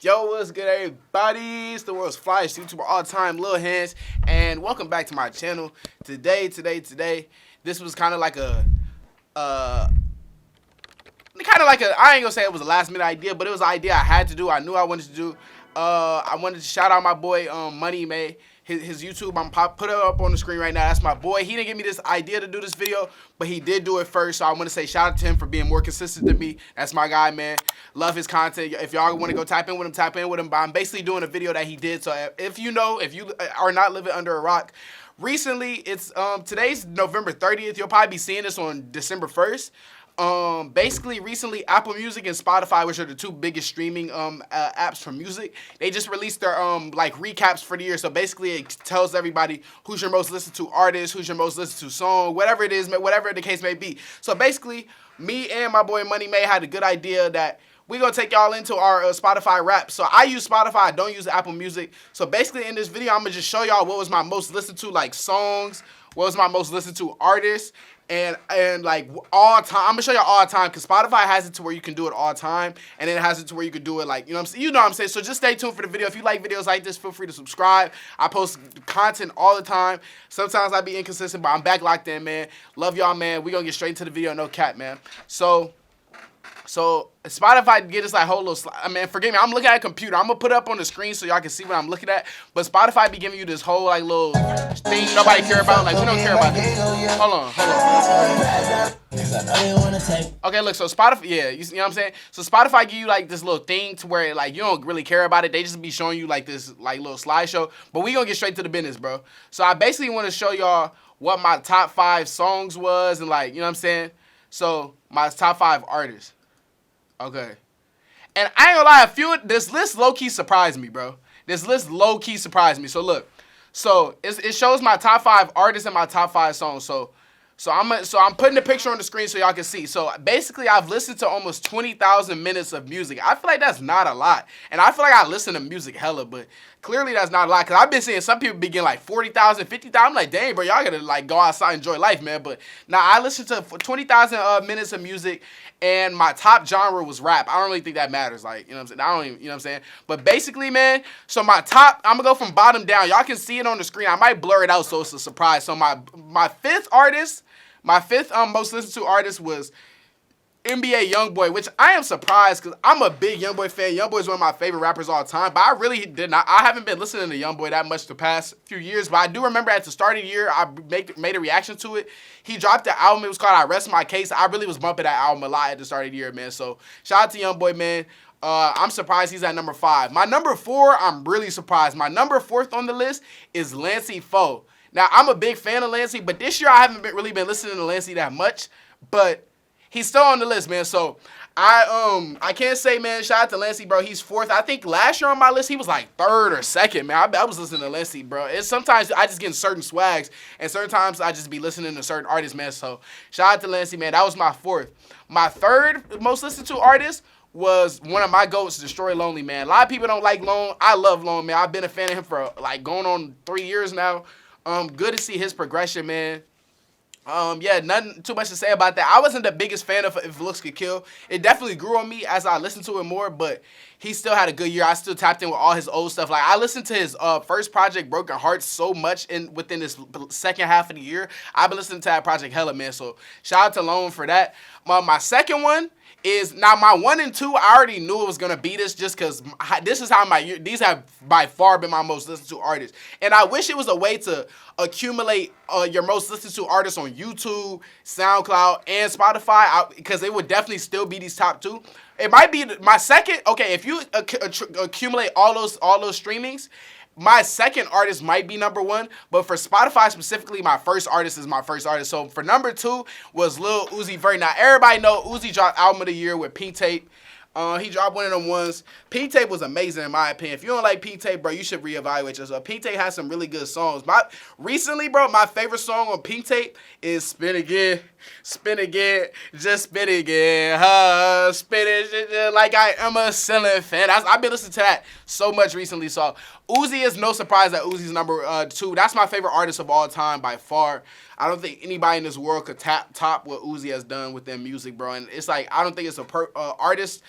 Yo, what's good, everybody? It's the world's flyest YouTuber all time, Lil Hands, and welcome back to my channel. Today, this was kind of like I ain't gonna say it was a last minute idea, but it was an idea I had to do. I knew I wanted to do. I wanted to shout out my boy, Money May. His YouTube, I'm put it up on the screen right now. That's my boy. He didn't give me this idea to do this video, but he did do it first. So I want to say shout out to him for being more consistent than me. That's my guy, man. Love his content. If y'all want to go tap in with him, tap in with him. But I'm basically doing a video that he did. So if you are not living under a rock, recently, it's today's November 30th. You'll probably be seeing this on December 1st. Basically recently Apple Music and Spotify, which are the two biggest streaming apps for music, they just released their like recaps for the year. So basically it tells everybody who's your most listened to artist, who's your most listened to song, whatever it is, whatever the case may be. So basically me and my boy Money May had a good idea that we're going to take y'all into our Spotify Wrapped. So I use Spotify. I don't use Apple Music. So basically in this video, I'm going to just show y'all what was my most listened to, like, songs, what was my most listened to artists, and like all time. I'm going to show y'all all time because Spotify has it to where you can do it all time, and then it has it to where you can do it, like, you know what I'm saying? You know what I'm saying? So just stay tuned for the video. If you like videos like this, feel free to subscribe. I post content all the time. Sometimes I be inconsistent, but I'm back locked in, man. Love y'all, man. We're going to get straight into the video. No cap, man. So Spotify get us like whole little, forgive me, I'm looking at a computer. I'm gonna put it up on the screen so y'all can see what I'm looking at. But Spotify be giving you this whole like little thing nobody care about. Like, we don't care about this. Hold on. Okay, look, so Spotify, yeah, you know what I'm saying? So Spotify give you like this little thing to where like you don't really care about it. They just be showing you like this like little slideshow. But we gonna get straight to the business, bro. So I basically want to show y'all what my top 5 songs was and, like, you know what I'm saying? So my top 5 artists. Okay. And I ain't gonna lie, this list low-key surprised me, bro. This list low-key surprised me. So look, so it shows my top 5 artists and my top 5 songs. So I'm putting the picture on the screen so y'all can see. So basically, I've listened to almost 20,000 minutes of music. I feel like that's not a lot. And I feel like I listen to music hella, but clearly that's not a lot. Because I've been seeing some people be getting like 40,000, 50,000. I'm like, dang, bro, y'all gotta like go outside and enjoy life, man. But now I listened to 20,000 minutes of music, and my top genre was rap. I don't really think that matters. Like, you know what I'm saying? I don't even, you know what I'm saying? But basically, man, so my top, I'm gonna go from bottom down. Y'all can see it on the screen. I might blur it out so it's a surprise. So my fifth artist, my fifth most listened to artist was NBA YoungBoy, which I am surprised because I'm a big YoungBoy fan. YoungBoy is one of my favorite rappers all time, but I really did not. I haven't been listening to YoungBoy that much the past few years, but I do remember at the start of the year, I made a reaction to it. He dropped the album. It was called I Rest My Case. I really was bumping that album a lot at the start of the year, man. So shout out to YoungBoy, man. I'm surprised he's at number 5. My number 4, I'm really surprised. My number 4th on the list is Lancey Foe. Now, I'm a big fan of Lancey, but this year I haven't really been listening to Lancey that much, but he's still on the list, man. So I can't say, man, shout out to Lancey, bro. He's 4th. I think last year on my list he was like 3rd or 2nd, man. I was listening to Lancey, bro. It's sometimes I just get certain swags, and certain times I just be listening to certain artists, man. So shout out to Lancey, man. That was my 4th. My 3rd most listened to artist was one of my goats, Destroy Lonely, man. A lot of people don't like Lone. I love Lone, man. I've been a fan of him for like going on 3 years now. Good to see his progression, man. Yeah, nothing too much to say about that. I wasn't the biggest fan of If Looks Could Kill. It definitely grew on me as I listened to it more, but he still had a good year. I still tapped in with all his old stuff. Like, I listened to his first project, Broken Hearts, so much within this second half of the year. I've been listening to that project hella, man. So shout out to Lone for that. My second one is, now my 1 and 2, I already knew it was gonna be this just because this is how these have by far been my most listened to artists. And I wish it was a way to accumulate your most listened to artists on YouTube, SoundCloud, and Spotify, because it would definitely still be these top 2. It might be my second. Okay, if you accumulate all those streamings, my second artist might be number 1, but for Spotify specifically, my first artist is my first artist. So for number 2 was Lil Uzi Vert. Now everybody know Uzi dropped Album of the Year with Pink Tape. He dropped one of them ones. Pink Tape was amazing in my opinion. If you don't like Pink Tape, bro, you should reevaluate yourself. Pink Tape has some really good songs. Recently, bro, my favorite song on Pink Tape is Spin Again, just spin again, spin it like I am a ceiling fan. I've been listening to that so much recently. So Uzi is no surprise that Uzi's number 2. That's my favorite artist of all time by far. I don't think anybody in this world could top what Uzi has done with their music, bro. And it's like, I don't think it's a artist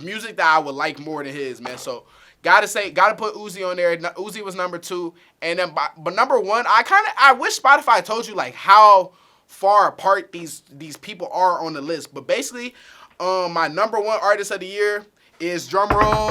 music that I would like more than his, man. So gotta put Uzi on there. Uzi was number 2, and then but number 1, I wish Spotify told you like how far apart these people are on the list. But basically, my number 1 artist of the year is, drum roll,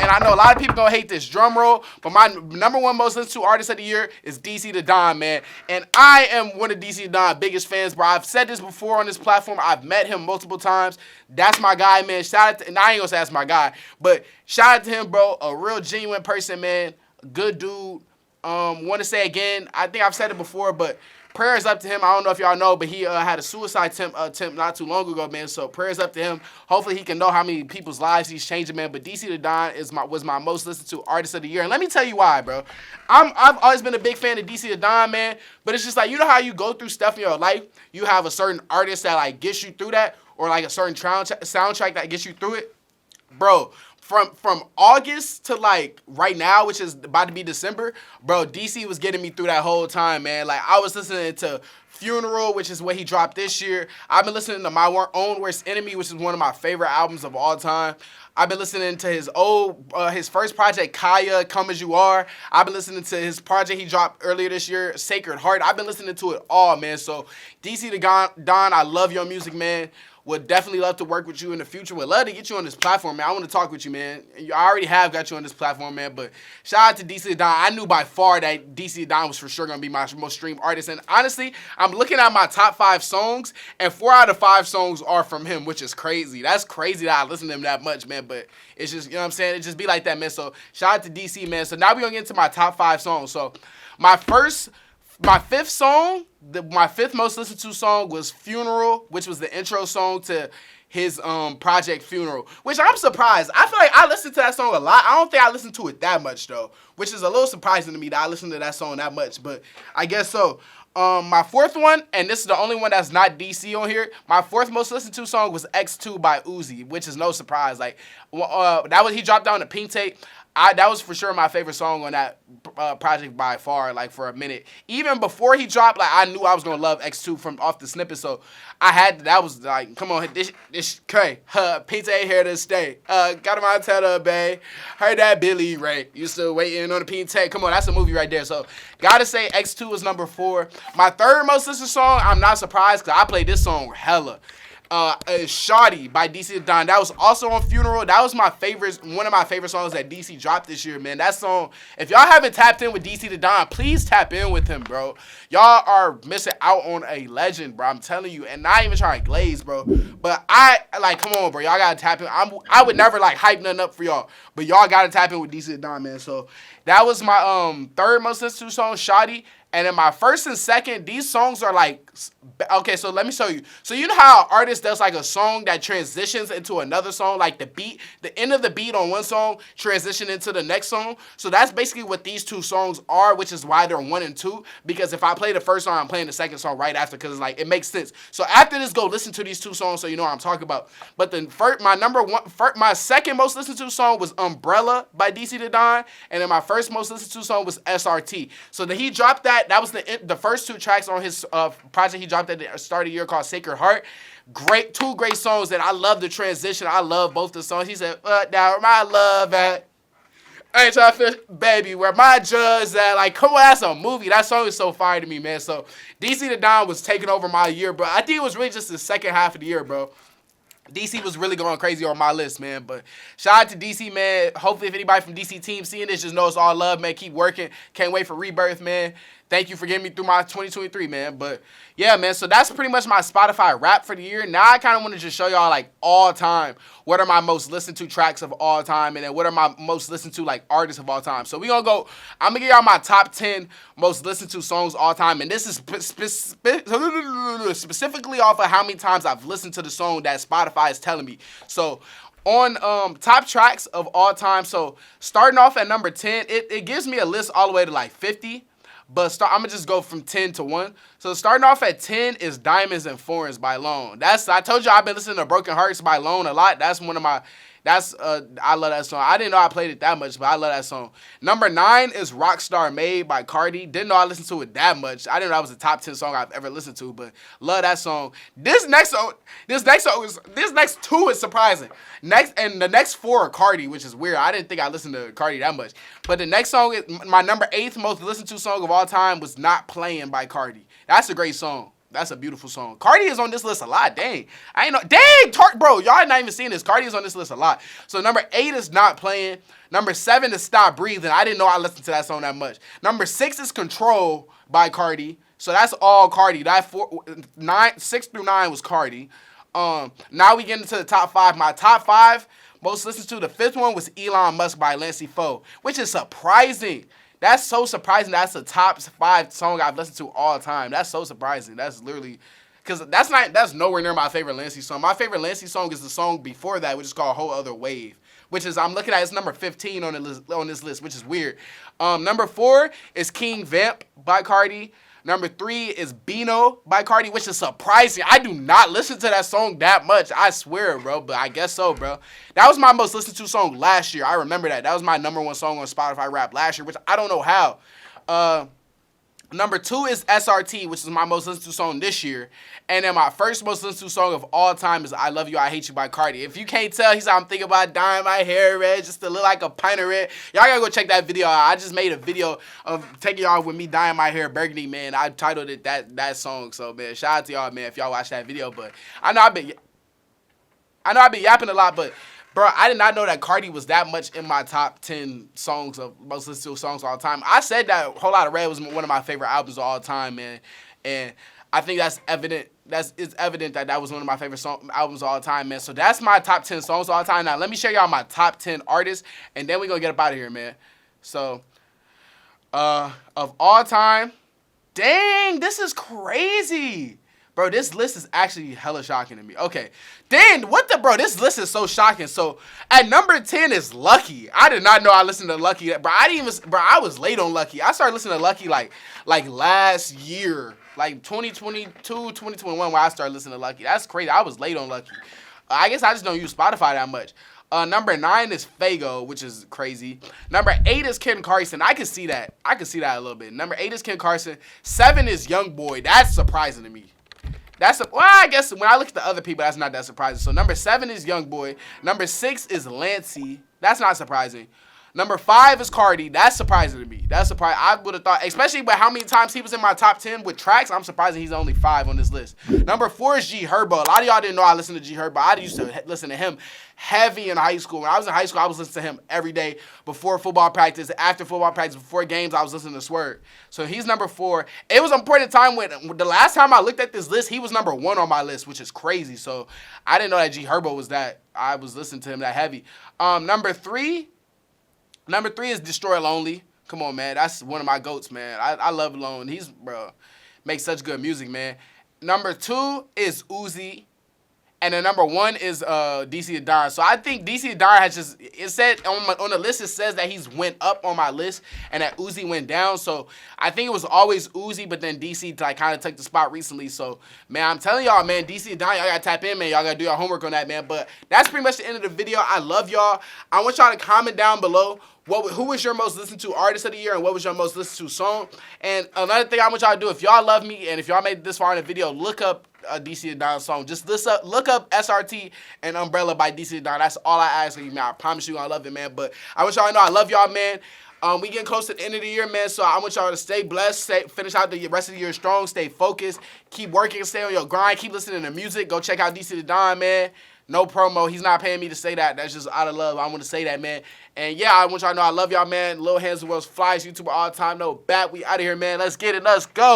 and I know a lot of people gonna hate this, drum roll, but my number 1 most listened to artist of the year is DC the Don, man. And I am one of DC the Don's biggest fans, bro. I've said this before on this platform. I've met him multiple times. That's my guy, man. Shout out to, and I ain't gonna say that's my guy, but shout out to him, bro. A real genuine person, man. Good dude. Want to say again, I think I've said it before, but prayers up to him. I don't know if y'all know, but he had a suicide attempt not too long ago, man. So prayers up to him. Hopefully he can know how many people's lives he's changing, man. But DC the Don was my most listened to artist of the year. And let me tell you why, bro. I've always been a big fan of DC the Don, man. But it's just like, you know how you go through stuff in your life? You have a certain artist that like gets you through that, or like a certain soundtrack that gets you through it. Bro, from August to like right now, which is about to be December, bro, DC was getting me through that whole time, man. Like, I was listening to Funeral, which is what he dropped this year. I've been listening to My Own Worst Enemy, which is one of my favorite albums of all time. I've been listening to his first project, Kaya, Come As You Are. I've been listening to his project he dropped earlier this year, Sacred Heart. I've been listening to it all, man. So, DC the Don, I love your music, man. Would definitely love to work with you in the future. Would love to get you on this platform, man. I want to talk with you, man. I already have got you on this platform, man. But shout out to DC the Don. I knew by far that DC the Don was for sure going to be my most streamed artist. And honestly, I'm looking at my top 5 songs, and 4 out of 5 songs are from him, which is crazy. That's crazy that I listen to him that much, man. But it's just, you know what I'm saying? It just be like that, man. So shout out to DC, man. So now we're going to get into my top 5 songs. So my 5th song, my 5th most listened to song was Funeral, which was the intro song to his project Funeral, which I'm surprised. I feel like I listened to that song a lot. I don't think I listened to it that much, though, which is a little surprising to me that I listened to that song that much, but I guess so. My 4th one, and this is the only one that's not DC on here, my 4th most listened to song was X2 by Uzi, which is no surprise. Like, he dropped down the Pink Tape. That was for sure my favorite song on that project by far, like, for a minute. Even before he dropped, like, I knew I was going to love X2 from off the snippet, so that was like, come on, this okay, Pizza ain't here to stay. Got him out of the bay. Heard that Billy Ray. You still waiting on the Pizza. Come on, that's a movie right there. So, gotta say X2 was number 4. My 3rd most listened song, I'm not surprised, because I played this song hella. Is Shawty by DC the Don. That was also on Funeral. That was one of my favorite songs that DC dropped this year, man. That song, if y'all haven't tapped in with DC the Don, please tap in with him, bro. Y'all are missing out on a legend, bro. I'm telling you, and not even trying to glaze, bro. But come on, bro. Y'all gotta tap in. I would never like hype nothing up for y'all, but y'all gotta tap in with DC the Don, man. So that was my 3rd most listened to song, Shawty. And then my 1st and 2nd, these songs are like, okay, so let me show you. So you know how an artist does like a song that transitions into another song, like the end of the beat on one song transition into the next song? So that's basically what these 2 songs are, which is why they're 1 and 2. Because if I play the first song, I'm playing the second song right after, because like, it makes sense. So after this, go listen to these 2 songs so you know what I'm talking about. But then my 2nd most listened to song was Umbrella by DC the Don. And then my 1st most listened to song was SRT. So then he dropped that. That was the first 2 tracks on his project he dropped at the start of the year called Sacred Heart. 2 great songs that I love the transition. I love both the songs. He said, now my love at, I ain't trying to feel, baby, where my judge at. Like, come on, that's a movie. That song is so fire to me, man. So DC the Don was taking over my year, bro. I think it was really just the second half of the year, bro. DC was really going crazy on my list, man. But shout out to DC, man. Hopefully, if anybody from DC team seeing this, just know it's all love, man. Keep working. Can't wait for Rebirth, man. Thank you for getting me through my 2023, man. But yeah, man, so that's pretty much my Spotify wrap for the year. Now I kind of want to just show y'all, like, all time, what are my most listened to tracks of all time, and then what are my most listened to, like, artists of all time. So I'm going to give y'all my top 10 most listened to songs all time, and this is specifically off of how many times I've listened to the song that Spotify is telling me. So on top tracks of all time, so starting off at number 10, it gives me a list all the way to, like, 50. But I'm going to just go from 10 to 1. So starting off at 10 is Diamonds and Foreigns by Lone. I told you I've been listening to Broken Hearts by Lone a lot. That's one of my That's I love that song. I didn't know I played it that much, but I love that song. Number 9 is Rockstar Made by Cardi. Didn't know I listened to it that much. I didn't know that was a top 10 song I've ever listened to, but love that song. This next two is surprising. The next 4 are Cardi, which is weird. I didn't think I listened to Cardi that much. But the next song is my number 8th most listened to song of all time was Not Playing by Cardi. That's a great song. That's a beautiful song. Cardi is on this list a lot. Dang. I ain't know. Dang, bro. Y'all not even seeing this. Cardi is on this list a lot. So number 8 is Not Playing. Number 7 is Stop Breathing. I didn't know I listened to that song that much. Number 6 is Control by Cardi. So that's all Cardi. 6 through 9 was Cardi. Now we get into the top 5. My top 5 most listened to. The 5th one was Elon Musk by Lancey Foe, which is surprising. That's so surprising. That's the top 5 song I've listened to all time. That's so surprising. That's literally, because that's nowhere near my favorite Lancey song. My favorite Lancey song is the song before that, which is called Whole Other Wave, which is, I'm looking at, it's number 15 on this list, which is weird. Number 4 is King Vamp by Cardi. Number 3 is Beano by Cardi, which is surprising. I do not listen to that song that much. I swear, bro, but I guess so, bro. That was my most listened to song last year. I remember that. That was my number 1 song on Spotify Rap last year, which I don't know how. Number 2 is SRT, which is my most listened to song this year. And then my first most listened to song of all time is I Love You, I Hate You by Cardi. If you can't tell, I'm thinking about dyeing my hair red just to look like a pint of red. Y'all gotta go check that video out. I just made a video of taking y'all with me dyeing my hair burgundy, man. I titled it that song. So, man, shout out to y'all, man, if y'all watch that video. But I know I've been yapping a lot, but bro, I did not know that Cardi was that much in my top 10 songs of most listened to songs of all time. I said that Whole Lotta Red was one of my favorite albums of all time, man. And I think that's evident. It's evident that was one of my favorite albums of all time, man. So that's my top 10 songs of all time. Now, let me show y'all my top 10 artists, and then we're going to get up out of here, man. So, of all time, dang, this is crazy. Bro, this list is actually hella shocking to me. Okay. Dang, this list is so shocking. So, at number 10 is Lucky. I did not know I listened to Lucky. Bro, I was late on Lucky. I started listening to Lucky like last year. Like 2022, 2021 when I started listening to Lucky. That's crazy. I was late on Lucky. I guess I just don't use Spotify that much. Number 9 is Fago, which is crazy. Number 8 is Ken Carson. I can see that. I can see that a little bit. Number 8 is Ken Carson. 7 is Youngboy. That's surprising to me. I guess when I look at the other people, that's not that surprising. So number 7 is Youngboy. Number 6 is Lancey. That's not surprising. Number 5 is Cardi. That's surprising to me. That's surprising. I would have thought, especially by how many times he was in my top 10 with tracks, I'm surprised he's only 5 on this list. Number 4 is G Herbo. A lot of y'all didn't know I listened to G Herbo. I used to listen to him heavy in high school. When I was in high school, I was listening to him every day before football practice, after football practice, before games, I was listening to Swerve. So he's number 4. It was a point in time when the last time I looked at this list, he was number 1 on my list, which is crazy. So I didn't know that G Herbo was that. I was listening to him that heavy. Number 3 is Destroy Lonely. Come on, man. That's one of my goats, man. I love Lone. Makes such good music, man. Number 2 is Uzi. And then number 1 is DC Adara. So I think DC Adara has just, it said on the list, it says that he's went up on my list and that Uzi went down. So I think it was always Uzi, but then DC kind of took the spot recently. So, man, I'm telling y'all, man, DC Adara, y'all got to tap in, man. Y'all got to do your homework on that, man. But that's pretty much the end of the video. I love y'all. I want y'all to comment down below who was your most listened to artist of the year and what was your most listened to song. And another thing I want y'all to do, if y'all love me and if y'all made it this far in the video, look up a DC Adara song. Just look up SRT and Umbrella by DC Adara. That's all I ask of you, man. I promise you I love it, man. But I want y'all to know I love y'all, man. We getting close to the end of the year, man, so I want y'all to stay blessed, finish out the rest of the year strong, stay focused, keep working, stay on your grind, keep listening to music. Go check out DC Adara, man. No promo. He's not paying me to say that. That's just out of love. I want to say that, man. And yeah, I want y'all to know I love y'all, man. Lil Hands, the world's flyest YouTuber all time. No bat. We out of here, man. Let's get it. Let's go.